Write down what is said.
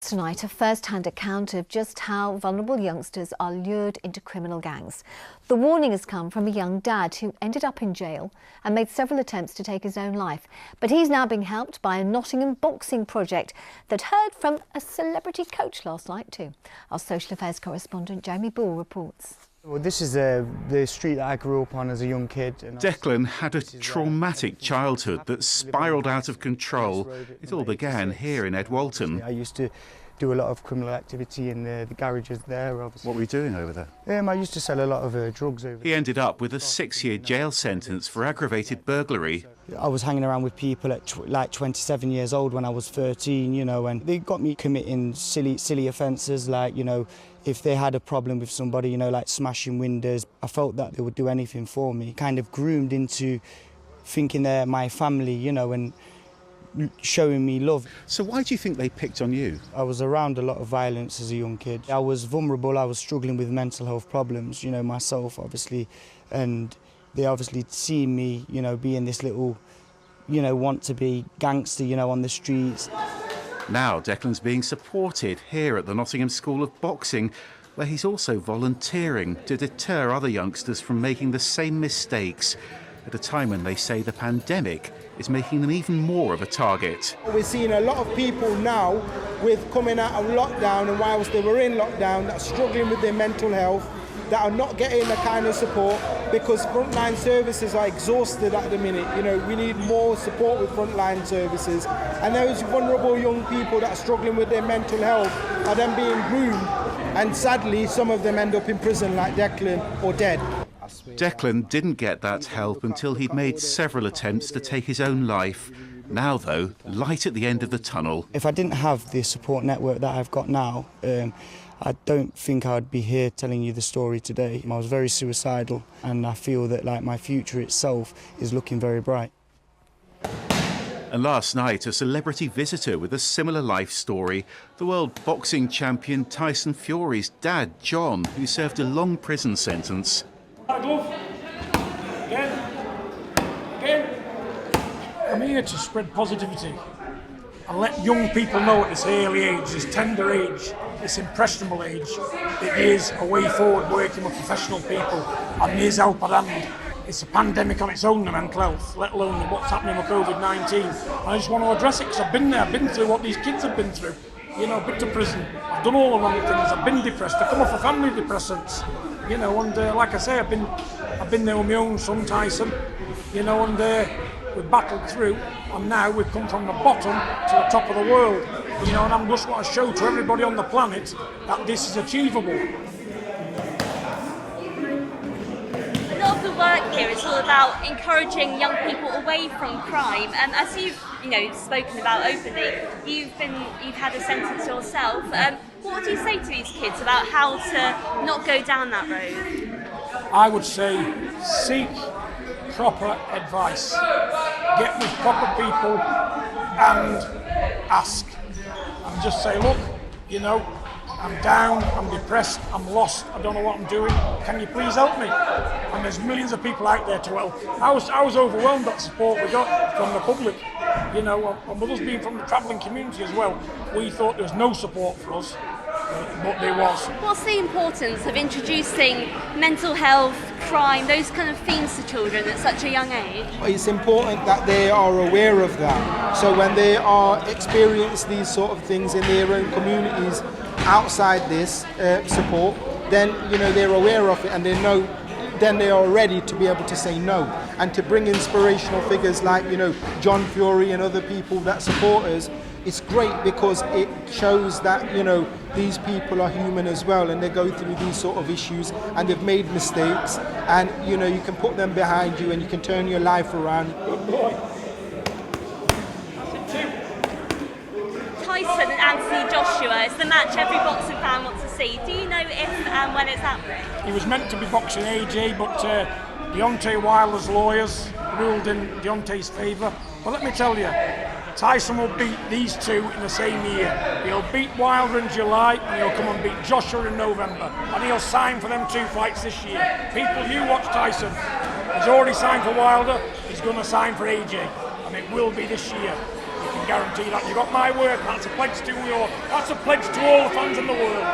Tonight, a first-hand account of just how vulnerable youngsters are lured into criminal gangs. The warning has come from a young dad who ended up in jail and made several attempts to take his own life. But he's now being helped by a Nottingham boxing project that heard from a celebrity coach last night too. Our social affairs correspondent Jamie Ball reports. Well, this is the street that I grew up on as a young kid. Declan had a traumatic childhood that spiralled out of control. It all began here in Ed Walton. I used to do a lot of criminal activity in the garages there, obviously. What were you doing over there? I used to sell a lot of drugs over there. He ended up with a 6-year jail sentence for aggravated burglary. I was hanging around with people at like 27 years old when I was 13, you know, and they got me committing silly offences like, you know, if they had a problem with somebody, you know, like smashing windows, I felt that they would do anything for me. Kind of groomed into thinking they're my family, you know, and showing me love. So why do you think they picked on you? I was around a lot of violence as a young kid. I was vulnerable, I was struggling with mental health problems, you know, myself, obviously, and they obviously see me, you know, being this little, you know, want to be gangster, you know, on the streets. Now Declan's being supported here at the Nottingham School of Boxing, where he's also volunteering to deter other youngsters from making the same mistakes at a time when they say the pandemic is making them even more of a target. We're seeing a lot of people now with coming out of lockdown, and whilst they were in lockdown, that are struggling with their mental health, that are not getting the kind of support because frontline services are exhausted at the minute. You know, we need more support with frontline services. And those vulnerable young people that are struggling with their mental health are then being groomed, and sadly some of them end up in prison like Declan or dead. Declan didn't get that help until he'd made several attempts to take his own life. Now, though, light at the end of the tunnel. If I didn't have the support network that I've got now, I don't think I'd be here telling you the story today. I was very suicidal, and I feel that like my future itself is looking very bright. And last night, a celebrity visitor with a similar life story, the world boxing champion Tyson Fury's dad, John, who served a long prison sentence. Glove. Again. I'm here to spread positivity and let young people know at this early age, this tender age, this impressionable age, it is a way forward working with professional people, and there's help at hand. It's a pandemic on its own, the mental health, let alone what's happening with COVID-19. And I just want to address it because I've been there, I've been through what these kids have been through. You know, I've been to prison, I've done all the wrong things, I've been depressed, I've come off of family depressants. You know, and like I say, I've been there with my own son Tyson, you know, and we've battled through, and now we've come from the bottom to the top of the world, you know, and I'm just want to show to everybody on the planet that this is achievable. A lot of the work here is all about encouraging young people away from crime, and as you've spoken about openly, you've had a sentence yourself. What do you say to these kids about how to not go down that road? I would say seek proper advice. Get with proper people and ask. And just say, look, you know, I'm down, I'm depressed, I'm lost, I don't know what I'm doing, can you please help me? And there's millions of people out there to help. I was overwhelmed at the support we got from the public. You know, and with us being from the travelling community as well, we thought there was no support for us, but there was. What's the importance of introducing mental health, crime, those kind of themes to children at such a young age? It's important that they are aware of that. So when they are experiencing these sort of things in their own communities outside this support, then, you know, they're aware of it and they know, then they are ready to be able to say no, and to bring inspirational figures like, you know, John Fury and other people that support us. It's great because it shows that, you know, these people are human as well, and they go through these sort of issues and they've made mistakes, and, you know, you can put them behind you and you can turn your life around. Good boy. Tyson and Anthony Joshua is the match every boxing fan wants to see. Do you know if and when it's happening? He was meant to be boxing AJ, but Deontay Wilder's lawyers ruled in Deontay's favour. But let me tell you, Tyson will beat these two in the same year. He'll beat Wilder in July, and he'll come and beat Joshua in November. And he'll sign for them 2 fights this year. People, you watch Tyson. He's already signed for Wilder, he's going to sign for AJ. And it will be this year. You can guarantee that. You got my word, that's a pledge to all the fans in the world.